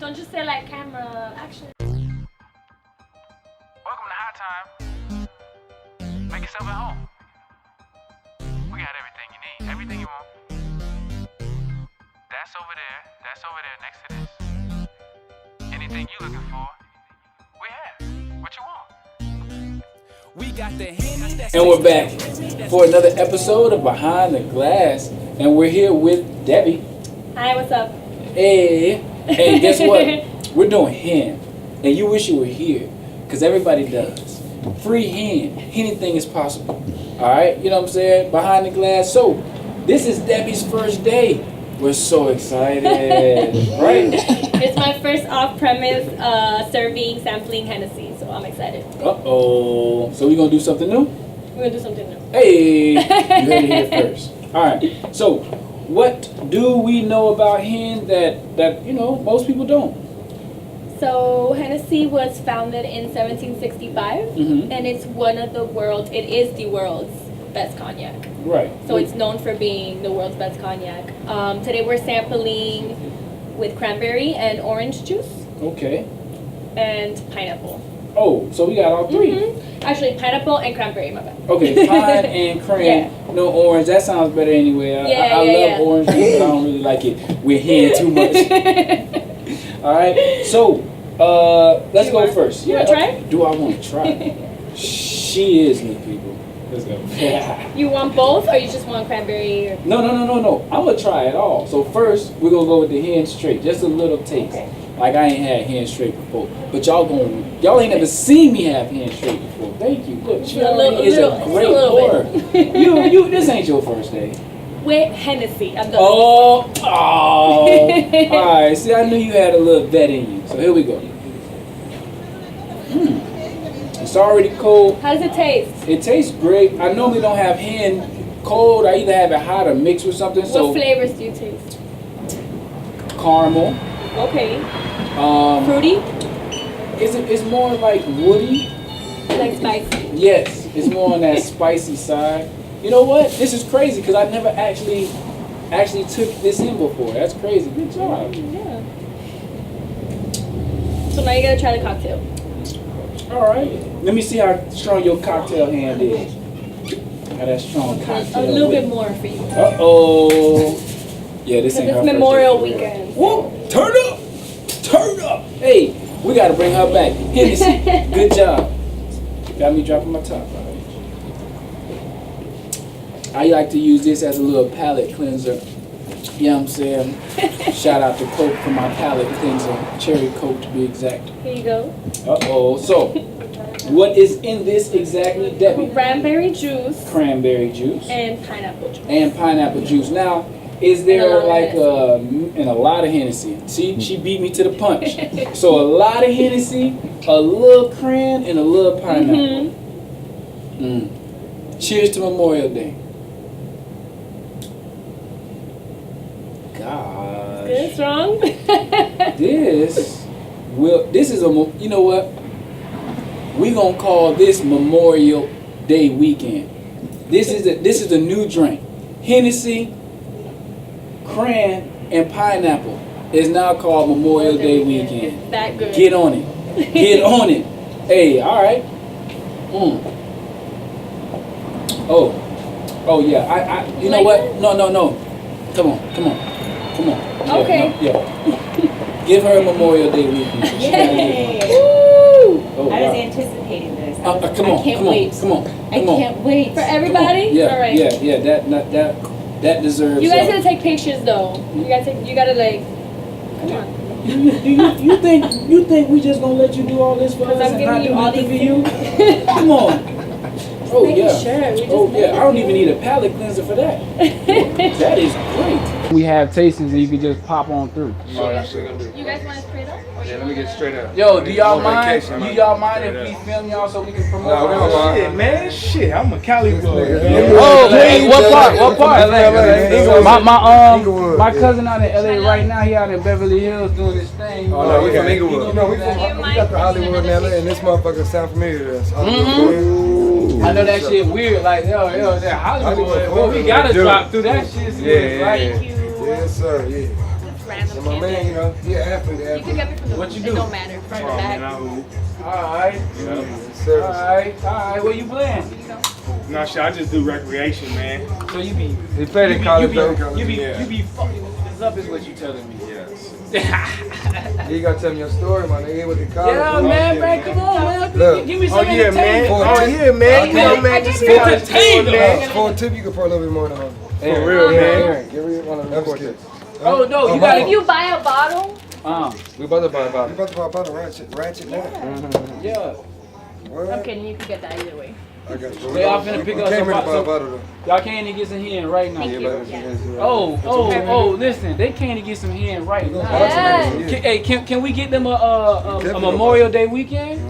Don't just say like camera action. Welcome to High Time. Make yourself at home. We got everything you need, everything you want. That's over there next to this. Anything you looking for, we have. What you want? We got the Henny. And we're back for another episode of Behind the Glass. And we're here with Debbie. Hi, what's up? Hey. And guess what? We're doing hen. And you wish you were here. Because everybody does. Free hen. Anything is possible. Alright? You know what I'm saying? Behind the Glass. So, this is Debbie's first day. We're so excited. Right? It's my first off-premise serving, sampling Hennessy, so I'm excited. Uh-oh. So we're going to do something new? We're going to do something new. Hey! You heard it here first. Alright. So, what do we know about hen that you know, most people don't? So, Hennessy was founded in 1765, and it's it is the world's best cognac. Right. So it's known for being the world's best cognac. Today we're sampling with cranberry and orange juice. Okay. And pineapple. Oh, so we got all three. Actually, pineapple and cranberry, my bad. Okay, pine and cran. Yeah. No orange. That sounds better anyway. I love orange juice, but I don't really like it with hen too much. All right. So, let's go first. You want to try? Do I want to try? She is new, people. Let's go. You want both, or you just want cranberry? Or... No. I'm gonna try it all. So first, we're gonna go with the hen straight, just a little taste. Okay. Like I ain't had hen straight before, but y'all ain't never seen me have hen straight before. Thank you. Look, she already is a great pourer. you. This ain't your first day. With Hennessy, I'm done. Oh. All right. See, I knew you had a little vet in you. So here we go. It's already cold. How does it taste? It tastes great. I normally don't have hen cold. I either have it hot or mixed with something. What flavors do you taste? Caramel. Okay. Fruity? It's more like woody. Like spicy? Yes. It's more on that spicy side. You know what? This is crazy because I never actually took this in before. That's crazy. Good job. Yeah. So now you gotta try the cocktail. All right. Let me see how strong your cocktail hand is. How that strong cocktail. A little bit more for you. Uh-oh. Yeah, this ain't her It's Memorial Weekend. Whoa! Turn up! Turn up! Hey, we gotta bring her back. Hennessy, good job. Got me dropping my top. I like to use this as a little palate cleanser. You know what I'm saying? Shout out to Coke for my palate cleanser. Cherry Coke to be exact. Here you go. Uh-oh. So, what is in this exactly, Debbie? Cranberry juice. Cranberry juice. And pineapple juice. And pineapple juice. Now, is there like and a lot of Hennessy? See, she beat me to the punch. So a lot of Hennessy, a little cran, and a little pineapple. Cheers to Memorial Day. Gosh. Good, strong. This is you know what? We gonna call this Memorial Day weekend. This is a new drink. Hennessy, cran, and pineapple is now called Memorial Day weekend. It's that good. Get on it. Get on it. Hey, all right. Oh yeah. You know what? No. Come on. Okay. Yeah. Give her a Memorial Day weekend. Yay! Oh, I was anticipating this. Come on. I can't wait. I can't wait. For everybody? Yeah, all right. Yeah. That deserves. You guys gotta take pictures though. You gotta like. Come on. You think we just gonna let you do all this for us I'm and not giving do you all nothing for these you? Come on. Oh making yeah. sure. We Oh just yeah. I don't even need a palate cleanser for that. That is great. We have tastings and you can just pop on through. You guys want to spray up? Yeah, let me get straight up. Yo, do y'all mind? Vacation, Do man. y'all mind if we film y'all so we can promote? No, we don't mind. Shit, man, shit. I'm a Cali boy. Oh, hey, what part? Inglewood. My cousin out in LA right now. He out in Beverly Hills doing his thing. Oh, no, we from Inglewood. You know, we got the Hollywood in LA, and this motherfucker sound familiar to us. I know that shit weird. Like yo, that Hollywood. Well, we gotta drop through that shit. Yeah. Right? Yes, sir. Yeah. random And my man, candy. you know, he an athlete. You can get me from the What you It do? don't matter. From the bag. Alright. Service. Alright. Where you playing? No shit, I just do recreation, man. So you be He played in college though. you be fucking this up is what you telling me. Yes. You gotta tell me your story, my nigga. With the college. Yeah, man, come on, man. Look. Give me Oh some yeah, man. entertainment. Oh yeah, man. You know, man, just I get give to entertainment. For a tip, you can pour a little bit more than one. For real, man. Give me one of them quarters. Oh no, you If gotta you buy a bottle, We about to buy a You bottle. about to buy a bottle ratchet now. yeah. What? I'm kidding. You can get that either way. I got you. They all finna pick We up came some here to buy a bottles. bottle though. Y'all can't even get some hen right now. Thank you. Oh, listen, they can't even get some hen right now. Yes. Can we get them a Memorial Day weekend?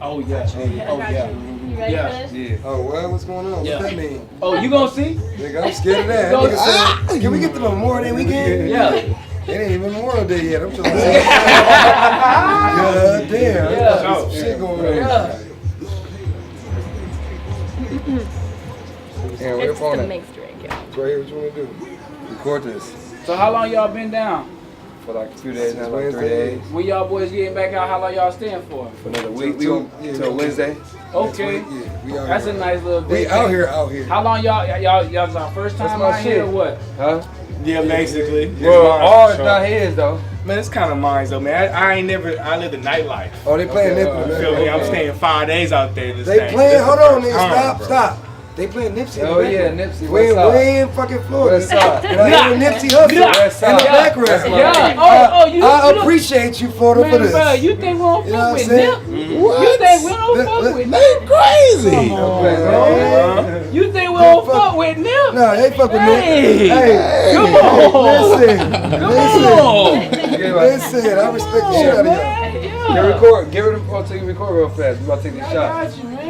Oh yeah. Oh yeah. You ready Yeah. for this? Yeah. Oh, well, what's going on? Yeah. What's that mean? Oh, you gonna see? Nigga, I'm scared of that. Go- Nigga said, can we get to Memorial Day weekend? Yeah. It ain't even Memorial Day yet. I'm trying to say. God damn. Yeah. Some shit going on. Yeah. And we're It's on the it. mixed drink. Yeah. Right here, what you want to do? Record this. So how long y'all been down? For like 2 days now, like 3 days. When y'all boys getting back out, how long y'all staying for? For another week. We on till Wednesday. Okay. Yeah, we out That's here. a nice little We day. out here. How long y'all's our first That's time my out here or shit. what? Huh? Yeah, basically. It's Well, mine, ours for sure. not his though. Man, it's kind of mine though, man. I live the nightlife. Oh, they playing Okay, Nipsey, You man. feel me? I'm staying 5 days out there. This They thing. playing. This Hold is on, the nigga. time, bro. Stop. They playing Nipsey. Oh, in the yeah, background. Nipsey. We West side. in fucking Florida. West side. And I hear Nipsey Hussle West in the side. background. Yeah. You I appreciate you, Florida, for Man, this. bro, you think we don't You know fuck what with I'm saying? Nip? You think we don't fuck with Nip? Crazy. Come on, Uh-huh. bro. You think we don't fuck with Nip? No, they fuck with Nip. Hey. Hey, Come on. listen, Come listen, on. listen. I respect the shit out of y'all. Yeah. Record, give it until you record real fast. We about to take I these shots. got you, man.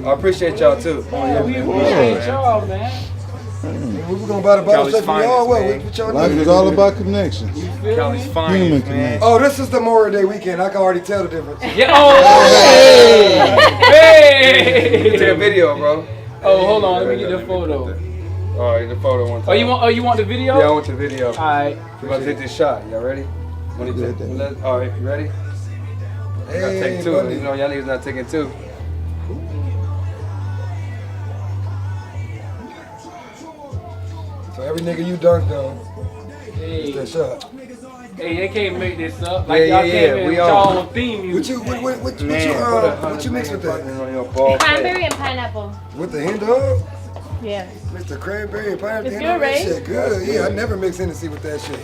I appreciate y'all too. Yeah, we appreciate y'all, man. We were gonna buy the bottle Cali's straight from y'all. finest, What? man. What y'all Life need? is all about connections. You feel Cali's me? finest, Human man. connection. Oh, this is the Memorial Day weekend. I can already tell the difference. Yeah. Oh, hey. Take a video, bro. Oh, hold on. Let me get the photo. All right, the photo one time. You want the video? Yeah, I want the video. All right. We're about to take this shot. Y'all ready? All right, you ready? I gotta take two. buddy. You know, y'all niggas not taking two. So every nigga you dunked on, Hey, that shot. hey, they can't make this up. Like Yeah, y'all yeah, came yeah, in we with on. y'all own theme What music. you, what Man, you mix with that? On your ball Cranberry and pineapple. With the hen dog? Yeah. Mr. Cranberry and pineapple. It's hen good, dog, that right? shit good. Yeah, I never mix Hennessy with that shit.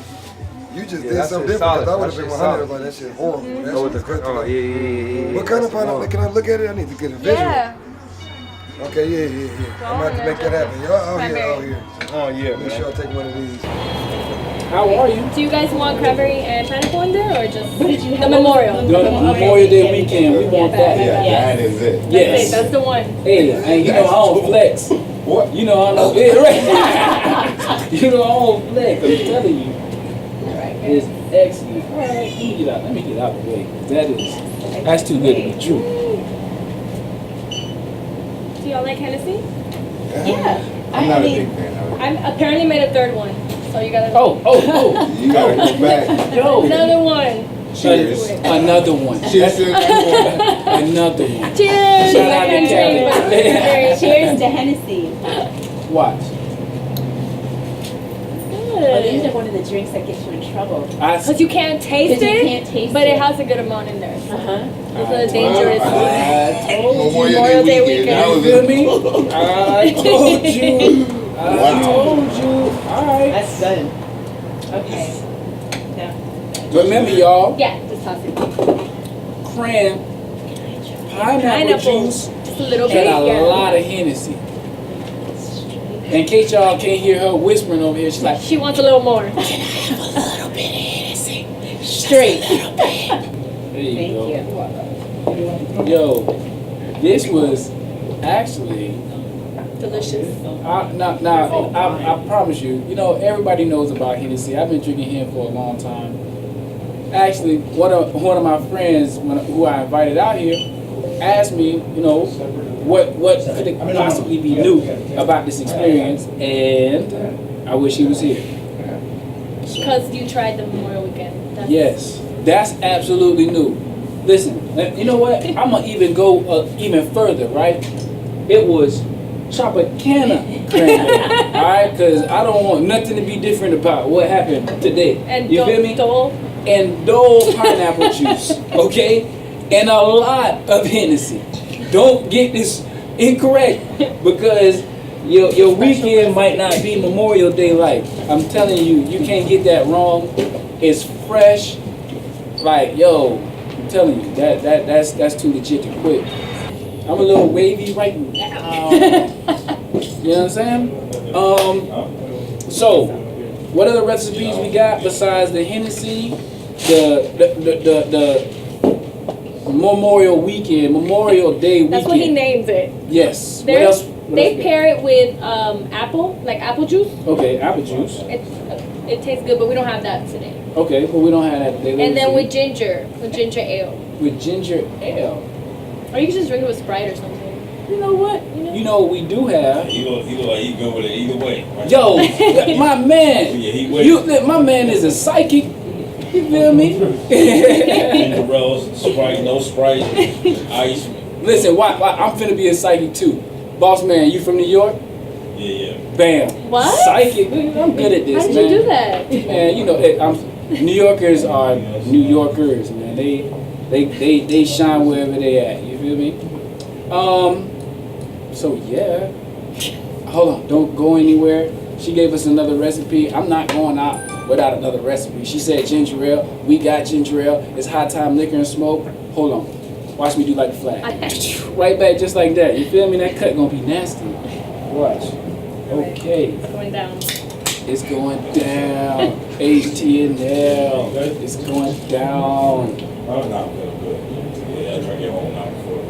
You just Yeah, did that something shit's different. 'Cause solid. I would have That been shit's 100 solid. like that shit horrible. That Oh, shit with was the good. oh yeah. What kind of pineapple? Can I look at it? I need to get a visual. Yeah. Okay, yeah. I'm about to make that happen. Y'all out here. Oh yeah, Make sure man. I take one of these. How are you? Do you guys want cranberry and pineapple in there or just the memorial? The Memorial Day weekend, we want that. Yeah, that is it. Yes. That's the one. Hey, and you know I don't flex. What? You know I don't. Yeah, right. You know I don't flex. I'm telling you. It's excellent. All right, let me get out of the way. That's too good to be true. Do y'all like Hennessy? Yeah. I'm not a big fan of it. I'm apparently made a third one, so you gotta. Oh. You gotta go back. Yo. Another one. Cheers. Another one. Cheers to the Another one. Cheers! Shout out I to can't drink, but Khaled. cranberry. Cheers to Hennessy. Watch. Oh, these are one of the drinks that get you in trouble. Because you can't taste Because you it, can't taste but it. it has a good amount in there. Uh-huh. It's a dangerous. I told you. Memorial Day weekend. That You was feel it. me? I told you. I Wow. told you. All right. That's good. Okay. Remember, y'all, Yeah, just toss it. pineapple juice Just a little bit. had a Yeah. lot of Hennessy. In case y'all can't hear her whispering over here, she's like, She wants a little more. Straight. there you Thank go. you. Yo, this was actually, Delicious. I promise you, you know, everybody knows about Hennessy. I've been drinking Hen for a long time. Actually, one of my friends who I invited out here asked me, you know, what could it possibly be new about this experience, and I wish he was here. episode. Because you tried the Memorial Weekend. Yes, that's absolutely new. Listen, you know what? I'm gonna even go even further, right? It was Tropicana Cranberry, all right? Because I don't want nothing to be different about what happened today. And you feel me? Dole. And Dole Pineapple juice, okay? And a lot of Hennessy. Don't get this incorrect because your weekend might not be Memorial Day like. I'm telling you, you can't get that wrong. It's fresh. Like, yo, I'm telling you, that's too legit to quit. I'm a little wavy right now. You know what I'm saying? So, what other recipes we got besides the Hennessy, the Memorial Weekend, Memorial Day weekend? That's what he names it. Yes. What There's- else? They pair it with apple, like apple juice. Okay, apple juice. It tastes good, but we don't have that today. Okay, but we don't have that today. And then with ginger ale. With ginger ale. Or you can just drink it with Sprite or something. You know what? You know what we do have. He go with it either way. Right? Yo, my man. Yeah, he wait. My man is a psychic. You feel me? Ginger ales, Sprite, no Sprite, ice. Listen, why? I'm finna be a psychic too. Boss man, you from New York? Yeah. Bam. What? Psychic. I'm good at this, How did man. you do that? Man, you know, New Yorkers are New Yorkers, man. They shine wherever they at. You feel me? So yeah. Hold on, don't go anywhere. She gave us another recipe. I'm not going out without another recipe. She said ginger ale. We got ginger ale. It's high time liquor and smoke. Hold on. Watch me do like a flag. Right back just like that. You feel me? That cut gonna be nasty. Watch. Okay. It's going down. It's going down. HTNL. It's going down. Oh, not good. Yeah, I try to get home now before.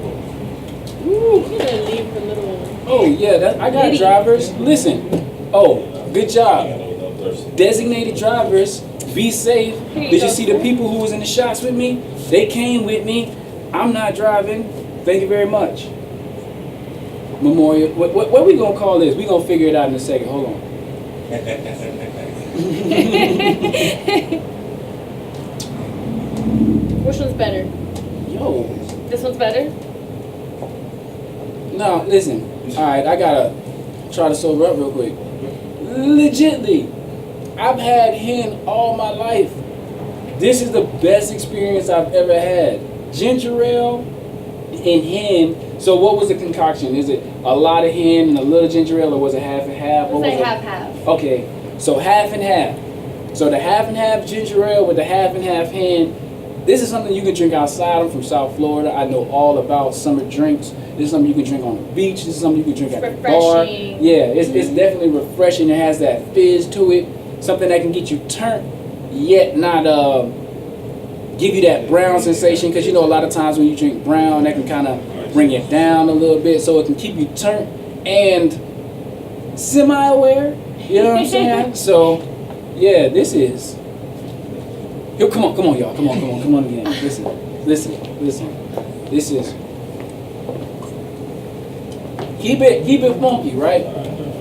Ooh, you're gonna leave the little one. Oh yeah, I got Liddy. drivers. Listen. Oh, good job. I'm thirsty. Designated drivers. Be safe. Here you Did go. you see the people who was in the shots with me? They came with me. I'm not driving. Thank you very much. Memorial. What we gonna call this? We gonna figure it out in a second. Hold on. Which one's better? Yo. This one's better? No, listen. All right, I gotta try to sober up real quick. Legitly, I've had hen all my life. This is the best experience I've ever had. Ginger ale and hen. So what was the concoction? Is it a lot of hen and a little ginger ale, or was it half and half? It's What like was it? half-half. Okay, so half and half. So the half and half ginger ale with the half and half hen. This is something you can drink outside. I'm from South Florida. I know all about summer drinks. This is something you can drink on the beach. This is something you can drink at the bar. Refreshing. Yeah, it's definitely refreshing. It has that fizz to it. Something that can get you turned, yet not give you that brown sensation. Because you know a lot of times when you drink brown, that can kind of bring it down a little bit. So it can keep you turned and semi-aware. You know what I'm saying? So, yeah, this is... Yo, come on, y'all. Come on again. Listen. This is... Keep it funky, right?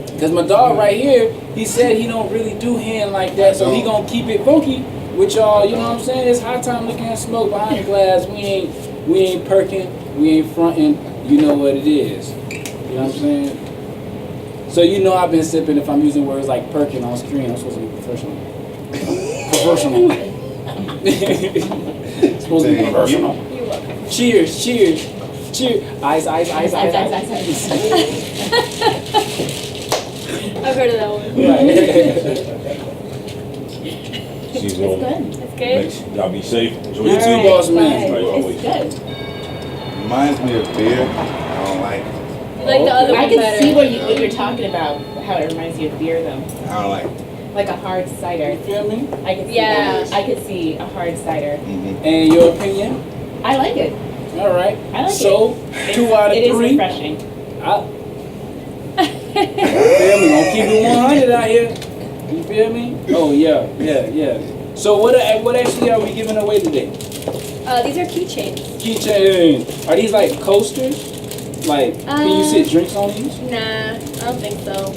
Because my dog right here, he said he don't really do hen like that, so he gonna keep it funky with y'all. You know what I'm saying? It's high time looking at smoke behind the glass. We ain't perking, we ain't fronting. You know what it is. You know what I'm saying? So you know I've been sipping. If I'm using words like perking on screen, I'm supposed to be professional. Professional. It's supposed to be professional. You're welcome. Cheers. Ice. I've heard of that one. She's It's on. good. It's good. Y'all be safe. Enjoy You your too, time. boss man. It's good. Reminds me of beer. I don't like it. You like the other I one can better. see what you're talking about, how it reminds you of beer though. I don't like it. Like a hard cider. You feel me? I could see Yeah. that. I could see a hard cider. And your opinion? I like it. All right. I like so, it. 2 out of It is 3. refreshing. Feel me? Gonna keep it 100 out here. You feel me? Oh yeah. So what actually are we giving away today? These are keychains. Keychains. Are these like coasters? Like, can you sit drinks on these? Nah, I don't think so.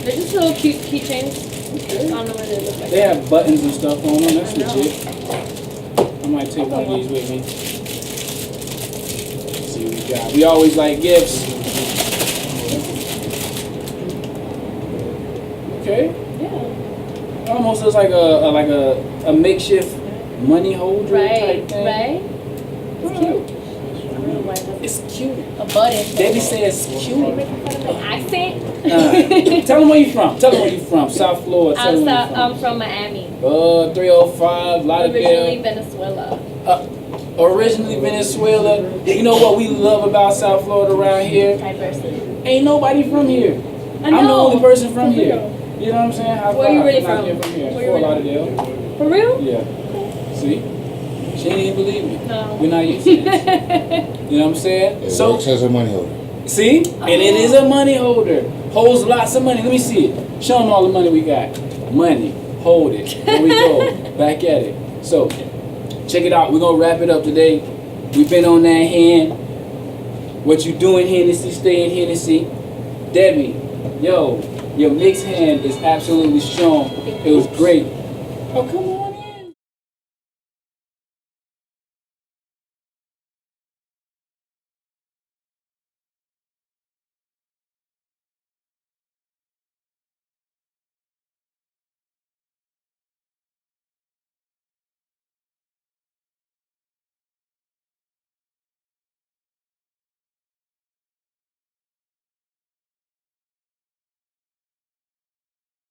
They're just little cute keychains. I don't know what it looks like. They have buttons and stuff on them. That's I know. legit. I might take one of these with me. Let's see what we got. We always like gifts. Okay. Yeah. Almost looks like a makeshift money holder Right, type thing. right. It's cute. I don't know why It's cute. a button. Debbie says cute. Accent? Tell them where you from. Tell them where you from. South Florida. Tell them where you I'm from Miami. 305, Originally Lauderdale. Venezuela. Originally Venezuela. You know what we love about South Florida around here? Diversity. Ain't nobody from here. I'm the only person from here. You know what I'm saying? How Where you really I'm not from? here from here. Where you Fort really Lauderdale. For real? Yeah. See? She didn't even believe me. No. We're not used to this. You know what I'm saying? It So works as a money holder. see? And it is a money holder. Holds lots of money. Let me see it. Show them all the money we got. Money. Hold it. Here we go. Back at it. So, check it out. We're going to wrap it up today. We've been on that hand. What you doing, Hennessy? Stay in Hennessy. Debbie, yo, your mixed hand is absolutely strong. It was great. Oh, come on.